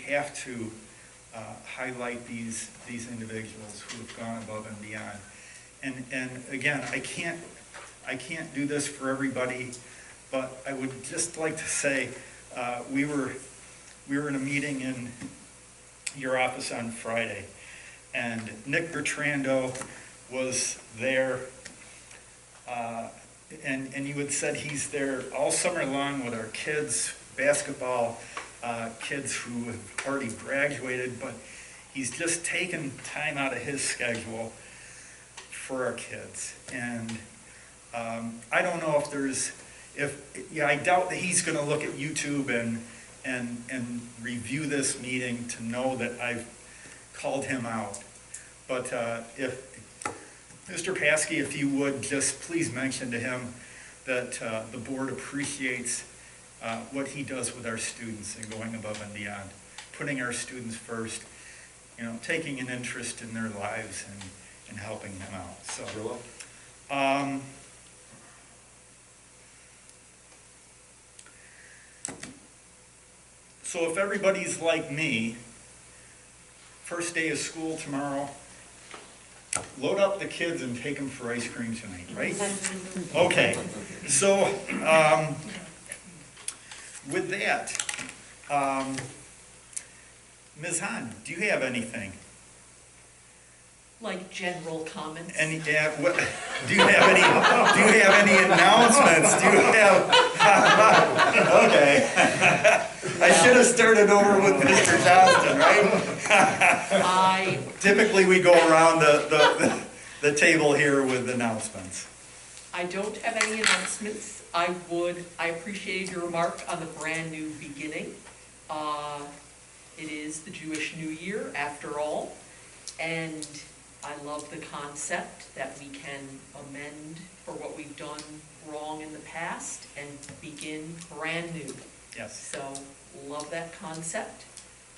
have to highlight these individuals who have gone above and beyond. And again, I can't do this for everybody, but I would just like to say we were in a meeting in your office on Friday, and Nick Bertrando was there, and you had said he's there all summer long with our kids, basketball kids who have already graduated, but he's just taken time out of his schedule for our kids. And I don't know if I doubt that he's going to look at YouTube and review this meeting to know that I've called him out. But if Mr. Paskey, if you would just please mention to him that the board appreciates what he does with our students and going above and beyond, putting our students first, you know, taking an interest in their lives and helping them out. So, So if everybody's like me, first day of school tomorrow, load up the kids and take them for ice cream tonight, right? Okay, so with that, Ms. Hahn, do you have anything? Like general comments. Do you have any announcements? Do you have? Okay. I should have started over with Mr. Johnston, right? Typically, we go around the table here with announcements. I don't have any announcements. I appreciated your remark on the brand new beginning. It is the Jewish New Year after all, and I love the concept that we can amend for what we've done wrong in the past and begin brand new. Yes. So, love that concept.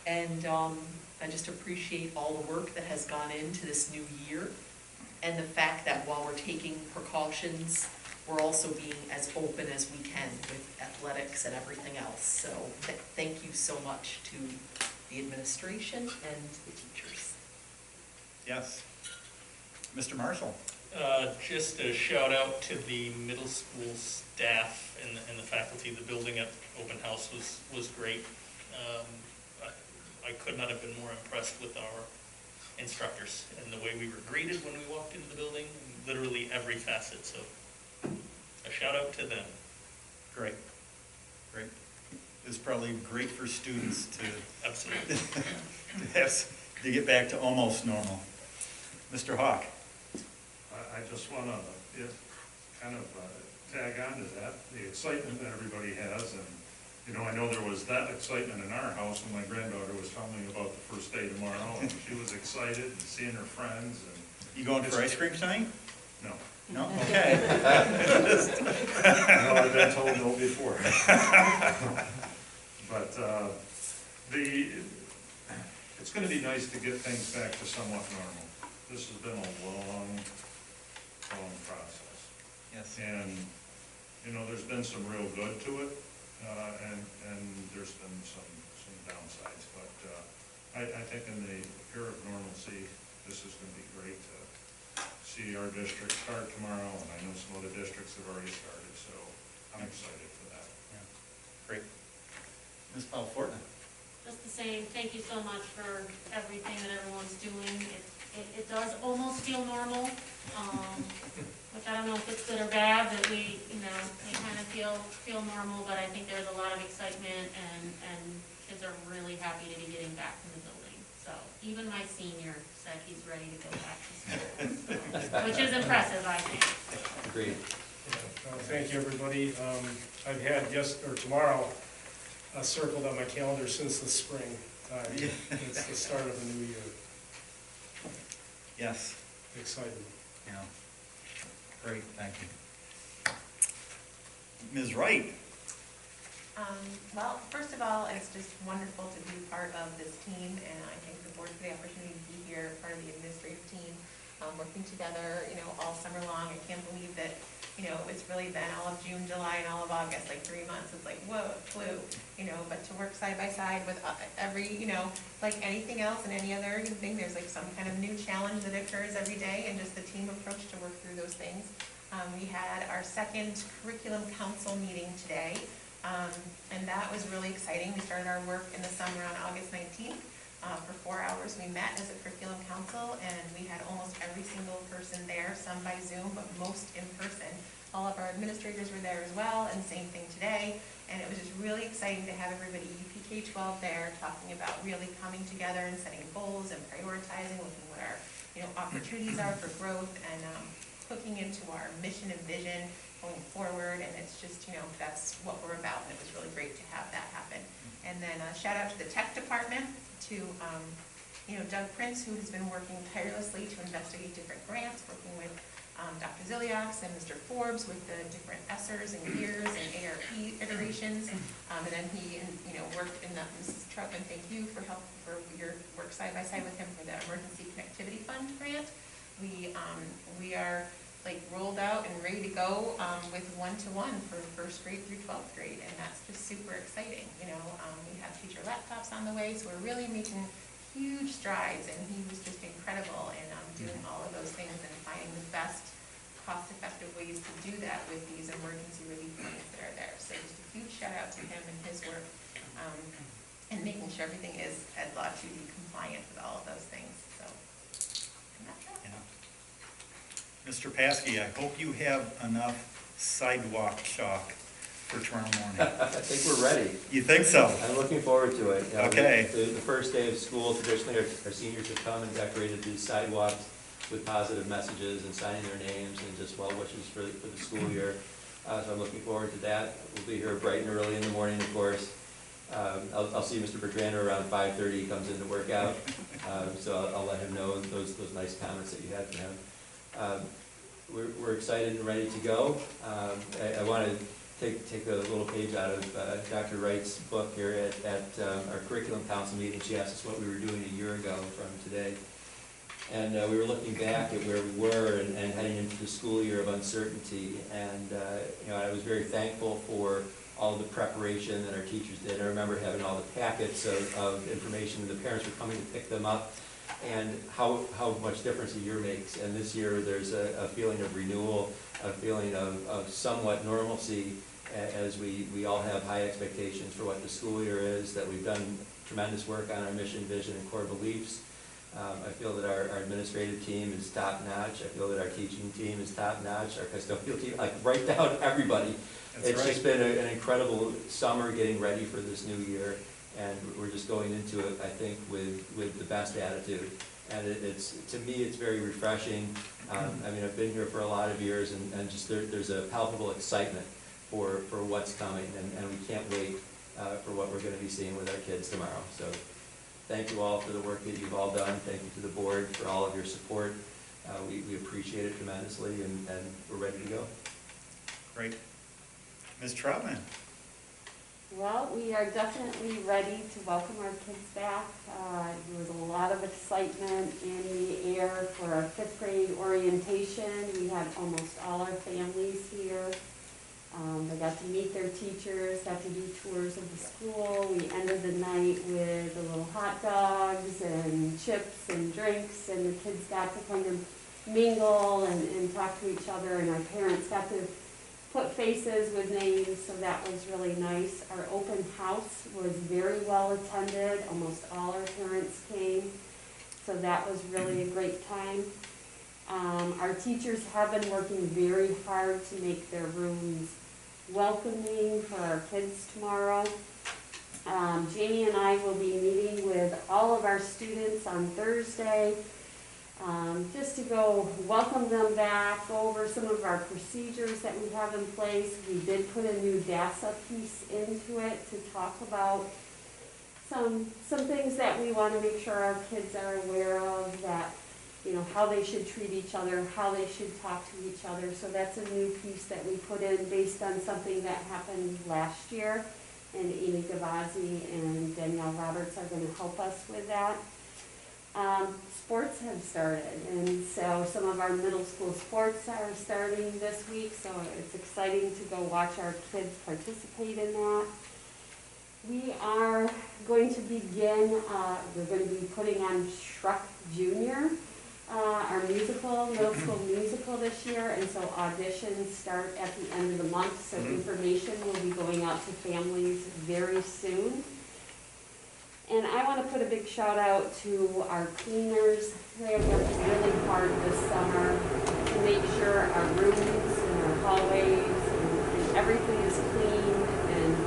And I just appreciate all the work that has gone into this new year and the fact that while we're taking precautions, we're also being as open as we can with athletics and everything else. So thank you so much to the administration and the teachers. Yes. Mr. Marshall. Just a shout out to the middle school staff and the faculty. The building at open house was great. I could not have been more impressed with our instructors and the way we were greeted when we walked into the building, literally every facet. So a shout out to them. Great. Great. It's probably great for students to Absolutely. to get back to almost normal. Mr. Hawk. I just want to kind of tag on to that, the excitement that everybody has. And, you know, I know there was that excitement in our house when my granddaughter was telling me about the first day tomorrow. And she was excited and seeing her friends. And You going for ice cream tonight? No. No? Okay. I know I've been told no before. But it's going to be nice to get things back to somewhat normal. This has been a long process. Yes. And, you know, there's been some real good to it, and there's been some downsides. But I think in the era of normalcy, this is going to be great to see our district start tomorrow, and I know some other districts have already started, so I'm excited for that. Yeah. Great. Ms. Powell-Fortner. Just the same, thank you so much for everything that everyone's doing. It does almost feel normal, which I don't know if it's good or bad, that we kind of feel normal, but I think there's a lot of excitement and kids are really happy to be getting back in the building. So even my senior said he's ready to go back to school, which is impressive, I think. Agreed. Thank you, everybody. I've had tomorrow circled on my calendar since the spring time. It's the start of the new year. Yes. Excited. Yeah. Great, thank you. Ms. Wright. Well, first of all, it's just wonderful to be part of this team, and I thank the board for the opportunity to be here, part of the administrative team, working together, all summer long. I can't believe that, it's really been all of June, July, and all of August, like 3 months. It's like, whoa, it flew, but to work side by side with every, like anything else and any other thing, there's like some kind of new challenge that occurs every day, and just the team approach to work through those things. We had our second curriculum council meeting today. And that was really exciting. We started our work in the summer on August 19th. For 4 hours we met as a curriculum council, and we had almost every single person there, some by Zoom, but most in person. All of our administrators were there as well, and same thing today. And it was just really exciting to have everybody UPK 12 there, talking about really coming together and setting goals and prioritizing, looking what our opportunities are for growth, and hooking into our mission and vision going forward. And it's just, that's what we're about, and it was really great to have that happen. And then shout out to the tech department, to Doug Prince, who has been working tirelessly to investigate different grants, working with Dr. Ziliaks and Mr. Forbes with the different ESSERs and GEARS and ARP iterations. And then he worked in the, Mrs. Troutman, thank you for help for your work side by side with him for the Emergency Connectivity Fund grant. We are like rolled out and ready to go, with 1-to-1 for first grade through 12th grade, and that's just super exciting, you know. We have teacher laptops on the way, so we're really making huge strides, and he was just incredible in doing all of those things and finding the best cost-effective ways to do that with these emergency relief plans that are there. So just a huge shout out to him and his work, and making sure everything is Ed Law 2D compliant with all of those things, so. And that's it. Yeah. Mr. Paskey, I hope you have enough sidewalk chalk for tomorrow morning. I think we're ready. You think so? I'm looking forward to it. Okay. The first day of school, traditionally, our seniors have come and decorated these sidewalks with positive messages and signing their names and just well wishes for the school year. So I'm looking forward to that. We'll be here bright and early in the morning, of course. I'll see Mr. Bertrand around 5:30. He comes in to work out. So I'll let him know those nice comments that you had from him. We're excited and ready to go. I want to take a little page out of Dr. Wright's book here at our curriculum council meeting. She asked us what we were doing a year ago from today. And we were looking back at where we were and heading into the school year of uncertainty. And you know, I was very thankful for all the preparation that our teachers did. I remember having all the packets of information, and the parents were coming to pick them up, and how much difference a year makes. And this year there's a feeling of renewal, a feeling of somewhat normalcy, as we all have high expectations for what the school year is, that we've done tremendous work on our mission, vision, and core beliefs. I feel that our administrative team is top-notch. I feel that our teaching team is top-notch, our custodial team, like right down everybody. It's just been an incredible summer getting ready for this new year, and we're just going into it, I think, with the best attitude. And to me, it's very refreshing. I mean, I've been here for a lot of years, and just there's a palpable excitement for what's coming, and we can't wait for what we're going to be seeing with our kids tomorrow. So thank you all for the work that you've all done. Thank you to the board for all of your support. We appreciate it tremendously, and we're ready to go. Great. Ms. Troutman? Well, we are definitely ready to welcome our kids back. There was a lot of excitement in the air for our 5th grade orientation. We had almost all our families here. They got to meet their teachers, got to do tours of the school. We ended the night with the little hot dogs and chips and drinks, and the kids got to kind of mingle and talk to each other, and our parents got to put faces with names, so that was really nice. Our open house was very well attended. Almost all our parents came, so that was really a great time. Our teachers have been working very hard to make their rooms welcoming for our kids tomorrow. Janie and I will be meeting with all of our students on Thursday, just to go welcome them back, go over some of our procedures that we have in place. We did put a new DASA piece into it to talk about some things that we want to make sure our kids are aware of, that, you know, how they should treat each other, how they should talk to each other. So that's a new piece that we put in based on something that happened last year. And Amy Gavazzi and Danielle Roberts are going to help us with that. Sports have started, and so some of our middle school sports are starting this week, so it's exciting to go watch our kids participate in that. We are going to begin, we're going to be putting on Shrek Junior, our musical, middle school musical this year, and so auditions start at the end of the month, so information will be going out to families very soon. And I want to put a big shout out to our cleaners. They have worked really hard this summer to make sure our rooms and our hallways and everything is clean and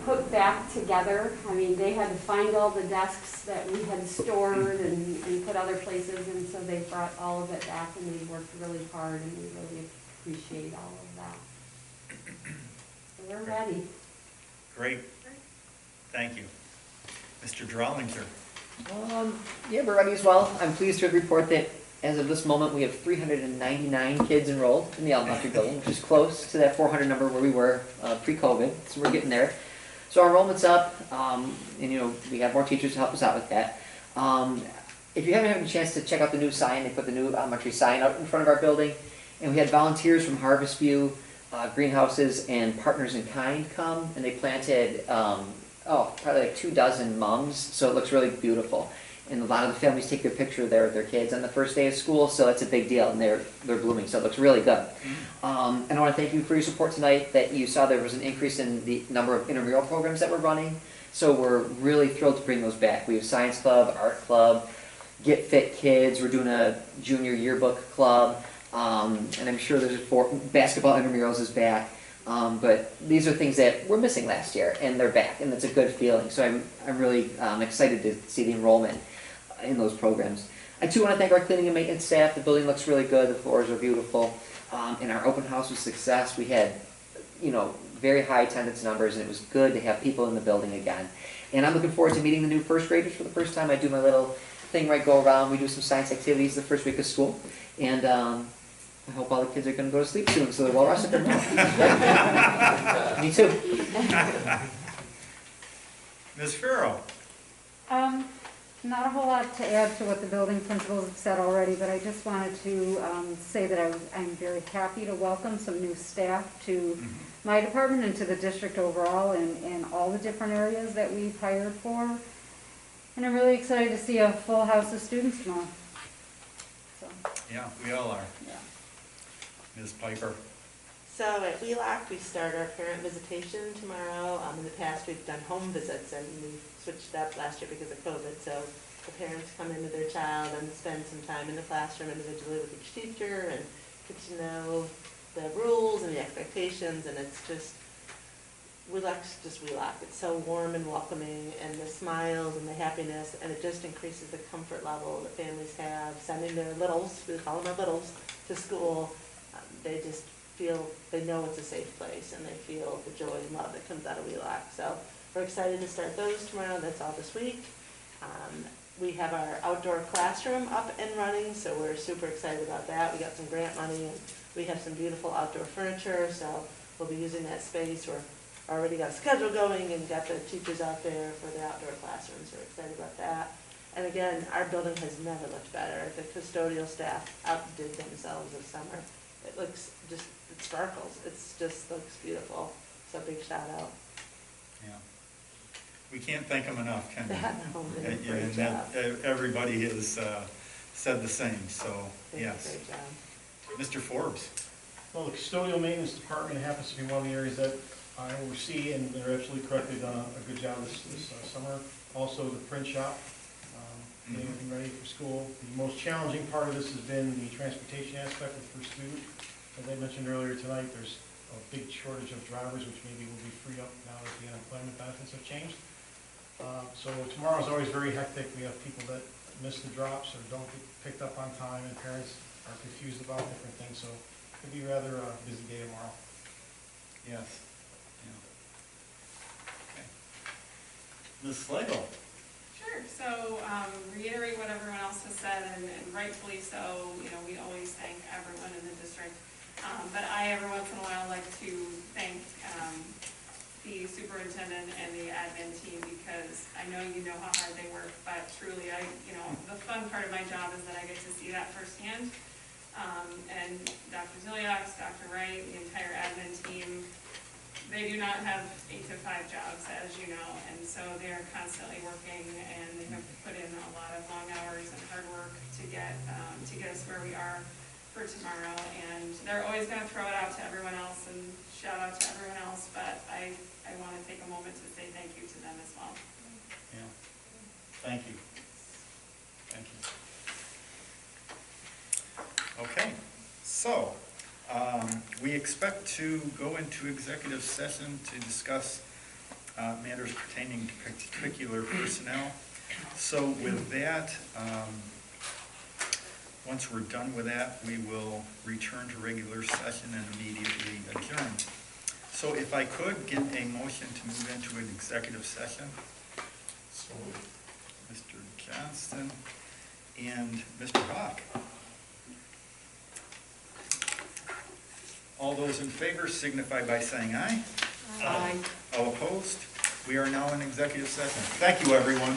put back together. I mean, they had to find all the desks that we had stored and put other places, and so they brought all of it back, and they worked really hard, and we really appreciate all of that. So we're ready. Great. Thank you. Mr. Drawlinger? Yeah, we're ready as well. I'm pleased to report that as of this moment, we have 399 kids enrolled in the elementary building, which is close to that 400 number where we were pre-COVID, so we're getting there. So our enrollment's up, and you know, we have more teachers to help us out with that. If you haven't had a chance to check out the new sign, they put the new elementary sign out in front of our building. And we had volunteers from Harvest View, greenhouses, and Partners in Kind come, and they planted, probably like 24 mums, so it looks really beautiful. And a lot of the families take their picture there with their kids on the first day of school, so that's a big deal, and they're blooming, so it looks really good. And I want to thank you for your support tonight, that you saw there was an increase in the number of intramural programs that we're running, so we're really thrilled to bring those back. We have Science Club, Art Club, Get Fit Kids, we're doing a junior yearbook club, and I'm sure there's basketball intramurals is back. But these are things that were missing last year, and they're back, and it's a good feeling. So I'm really excited to see the enrollment in those programs. I too want to thank our cleaning and maintenance staff. The building looks really good. The floors are beautiful. And our open house was a success. We had, very high attendance numbers, and it was good to have people in the building again. And I'm looking forward to meeting the new first graders for the first time. I do my little thing where I go around. We do some science activities the first week of school, and I hope all the kids are going to go to sleep soon, so they're well rested for now. Me too. Ms. Farrow? Not a whole lot to add to what the building principals have said already, but I just wanted to say that I'm very happy to welcome some new staff to my department and to the district overall in all the different areas that we've hired for. And I'm really excited to see a full house of students tomorrow. So, Yeah, we all are. yeah. Ms. Piper? So at Wheelock, we start our parent visitation tomorrow. In the past, we've done home visits, and we switched it up last year because of COVID. So the parents come in with their child and spend some time in the classroom individually with each teacher and get to know the rules and the expectations. And it's just, Wheelock's just Wheelock. It's so warm and welcoming, and the smiles and the happiness, and it just increases the comfort level that families have sending their littles, we call them our littles, to school. They just feel, they know it's a safe place, and they feel the joy and love that comes out of Wheelock. So we're excited to start those tomorrow. That's all this week. We have our outdoor classroom up and running, so we're super excited about that. We got some grant money, and we have some beautiful outdoor furniture, so we'll be using that space. We're already got a schedule going and got the teachers out there for the outdoor classrooms. We're excited about that. And again, our building has never looked better. The custodial staff outdid themselves this summer. It looks just, it sparkles. It's just looks beautiful. So big shout out. Yeah. We can't thank them enough, can we? No, they did a great And job. everybody has said the same, so They did a yes. great job. Mr. Forbes? Well, the custodial maintenance department happens to be one of the areas that I oversee, and they're absolutely correct. They've done a good job this summer. Also, the print shop, getting everything ready for school. The most challenging part of this has been the transportation aspect of the first student. As I mentioned earlier tonight, there's a big shortage of drivers, which maybe will be freed up now that the unemployment benefits have changed. So tomorrow is always very hectic. We have people that miss the drops or don't get picked up on time, and parents are confused about different things. So it could be rather a busy day tomorrow. Yes. Yeah. Okay. Ms. Slagle? Sure, so reiterate what everyone else has said, and rightfully so. We always thank everyone in the district. But I, every once in a while, like to thank the superintendent and the admin team, because I know you know how hard they work, but truly, the fun part of my job is that I get to see that firsthand. And Dr. Ziliaks, Dr. Wright, the entire admin team, they do not have 8 to 5 jobs, as you know, and so they are constantly working, and they have put in a lot of long hours and hard work to get us where we are for tomorrow. And they're always going to throw it out to everyone else and shout out to everyone else, but I want to take a moment to say thank you to them as well. Yeah. Thank you. Thank you. Okay, so we expect to go into executive session to discuss matters pertaining to particular personnel. So with that, once we're done with that, we will return to regular session and immediately adjourn. So if I could get a motion to move into an executive session. So Mr. Johnston and Mr. Hawk. All those in favor signify by saying aye. Aye. All opposed? We are now in executive session. Thank you, everyone.